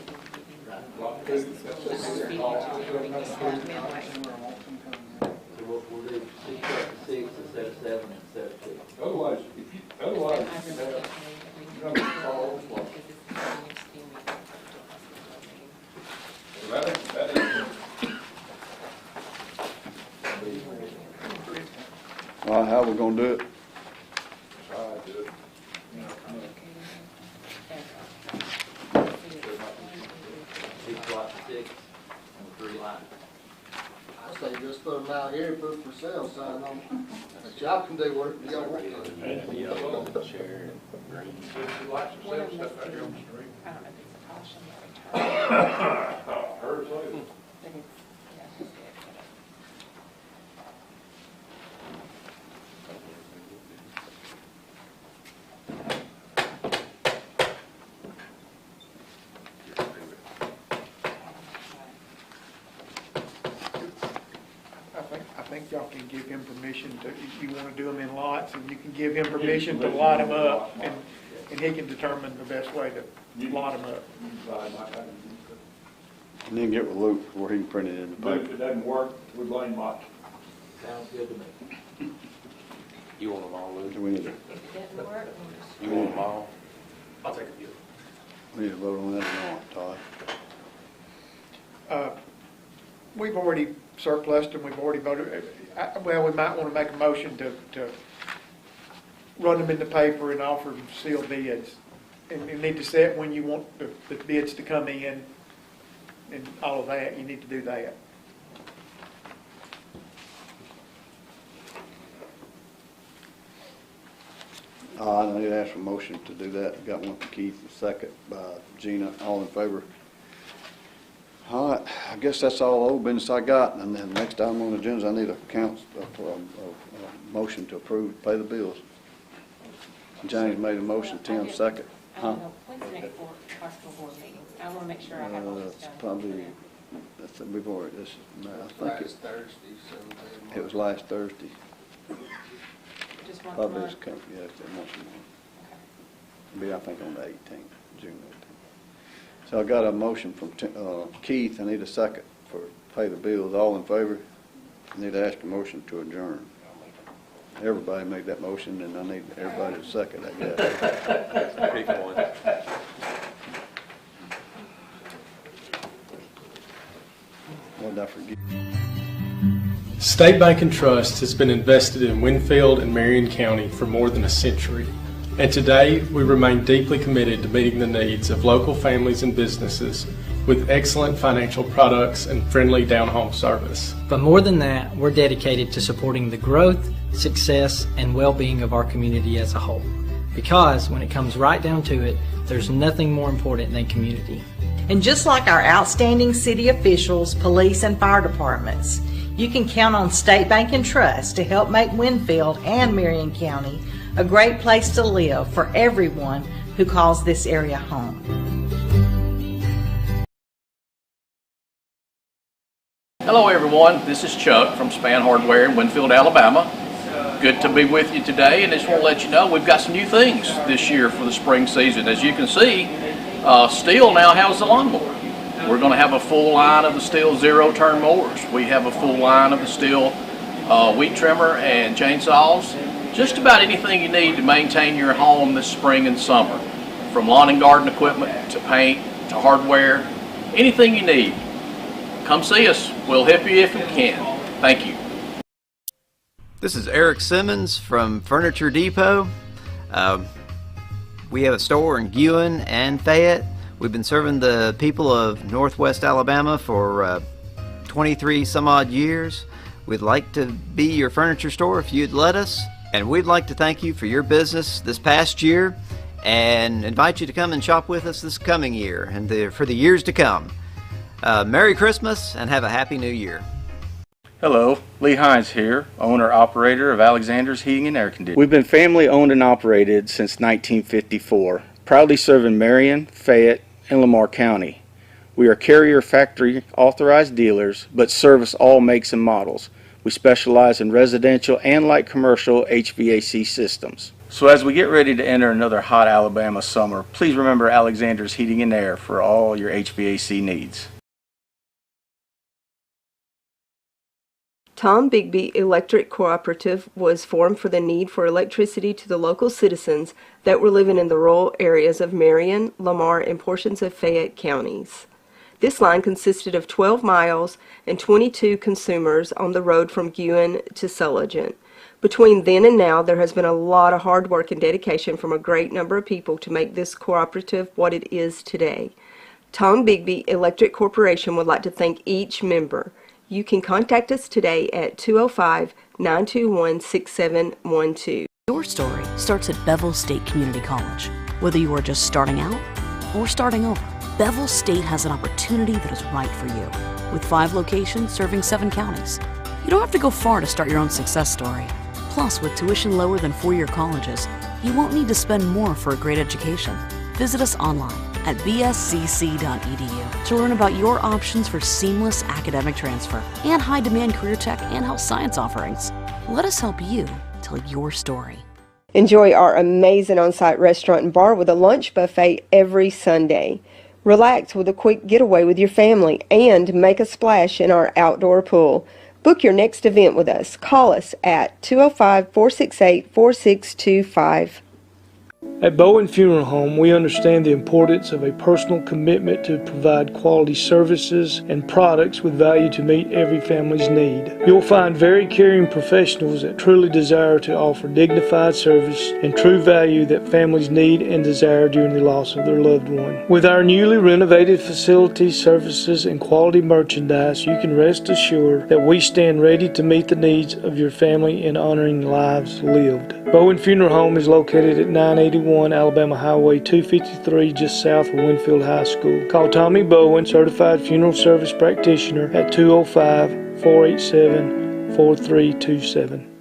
Lot 2, that's all 6 of them, number 2. So we'll do 6 sets of 6 instead of 7 instead of 2. Otherwise, if you have numbers all over the place. So that is. All right, how we gonna do it? I do it. 6 lots of 6 and 3 lines. I say just put them out here, put for sale sign on. But y'all can do work, y'all want to. Chair and green. You like to sell stuff out here on the street? I don't know if it's a caution or a Heard so. I think y'all can give him permission to, if you want to do them in lots, and you can give him permission to lot them up, and he can determine the best way to lot them up. And then get with Luke where he can print it in the But if paper. it doesn't work, we blame Mike. Sounds good to me. You want them all, Lou? Do we need to, If it doesn't work, You want them all? I'll take a few. we need to vote on that or not, Todd? We've already surplused them, we've already voted, well, we might want to make a motion to run them in the paper and offer them sealed bids. And you need to set when you want the bids to come in and all of that, you need to do that. I need to ask for a motion to do that. Got one from Keith, a second by Gina. All in favor? All right, I guess that's all the old business I got. And then next item on the agenda, I need a motion to approve, pay the bills. James made a motion, Tim second. I don't know, when's the next hospital board meeting? I want to make sure I have all this It's done. probably, we've already, I think Last Thursday, so. it was last Thursday. once a Probably month? just come, yeah, it's once a month. Be, I think, on the 18th, June 18th. So I got a motion from Keith. I need a second for pay the bills. All in favor? I need to ask a motion to adjourn. Everybody made that motion, and I need everybody to second, I guess. Pick one. What did I forget? State Bank and Trust has been invested in Winfield and Marion County for more than a century, and today we remain deeply committed to meeting the needs of local families and businesses with excellent financial products and friendly down-home service. But more than that, we're dedicated to supporting the growth, success, and well-being of our community as a whole. Because when it comes right down to it, there's nothing more important than community. And just like our outstanding city officials, police, and fire departments, you can count on State Bank and Trust to help make Winfield and Marion County a great place to live for everyone who calls this area home. Hello everyone, this is Chuck from Span Hardware in Winfield, Alabama. Good to be with you today, and I just want to let you know we've got some new things this year for the spring season. As you can see, Stihl now has the lawnmower. We're going to have a full line of the Stihl zero-turn mowers. We have a full line of the Stihl weed trimmer and chainsaws. Just about anything you need to maintain your home this spring and summer. From lawn and garden equipment to paint to hardware, anything you need. Come see us. We'll help you if we can. Thank you. This is Eric Simmons from Furniture Depot. We have a store in Guin and Fayette. We've been serving the people of Northwest Alabama for 23 some odd years. We'd like to be your furniture store if you'd let us. And we'd like to thank you for your business this past year and invite you to come and shop with us this coming year and for the years to come. Merry Christmas and have a Happy New Year. Hello, Lee Hines here, owner-operator of Alexander's Heating and Air Conditioning. We've been family owned and operated since 1954, proudly serving Marion, Fayette, and Lamar County. We are carrier factory authorized dealers, but service all makes and models. We specialize in residential and light commercial HVAC systems. So as we get ready to enter another hot Alabama summer, please remember Alexander's Heating and Air for all your HVAC needs. Tom Bigby Electric Cooperative was formed for the need for electricity to the local citizens that were living in the rural areas of Marion, Lamar, and portions of Fayette counties. This line consisted of 12 miles and 22 consumers on the road from Guin to Sulligent. Between then and now, there has been a lot of hard work and dedication from a great number of people to make this cooperative what it is today. Tom Bigby Electric Corporation would like to thank each member. You can contact us today at 205-921-6712. Your story starts at Bevel State Community College. Whether you are just starting out or starting over, Bevel State has an opportunity that is right for you. With 5 locations serving 7 counties, you don't have to go far to start your own success story. Plus, with tuition lower than 4-year colleges, you won't need to spend more for a great education. Visit us online at bscc.edu to learn about your options for seamless academic transfer and high-demand career tech and health science offerings. Let us help you tell your story. Enjoy our amazing on-site restaurant and bar with a lunch buffet every Sunday. Relax with a quick getaway with your family and make a splash in our outdoor pool. Book your next event with us. Call us at 205-468-4625. At Bowen Funeral Home, we understand the importance of a personal commitment to provide quality services and products with value to meet every family's need. You'll find very caring professionals that truly desire to offer dignified service and true value that families need and desire during the loss of their loved one. With our newly renovated facilities, services, and quality merchandise, you can rest assured that we stand ready to meet the needs of your family in honoring lives lived. Bowen Funeral Home is located at 981 Alabama Highway 253, just south of Winfield High School. Call Tommy Bowen, Certified Funeral Service Practitioner, at 205-487-4327.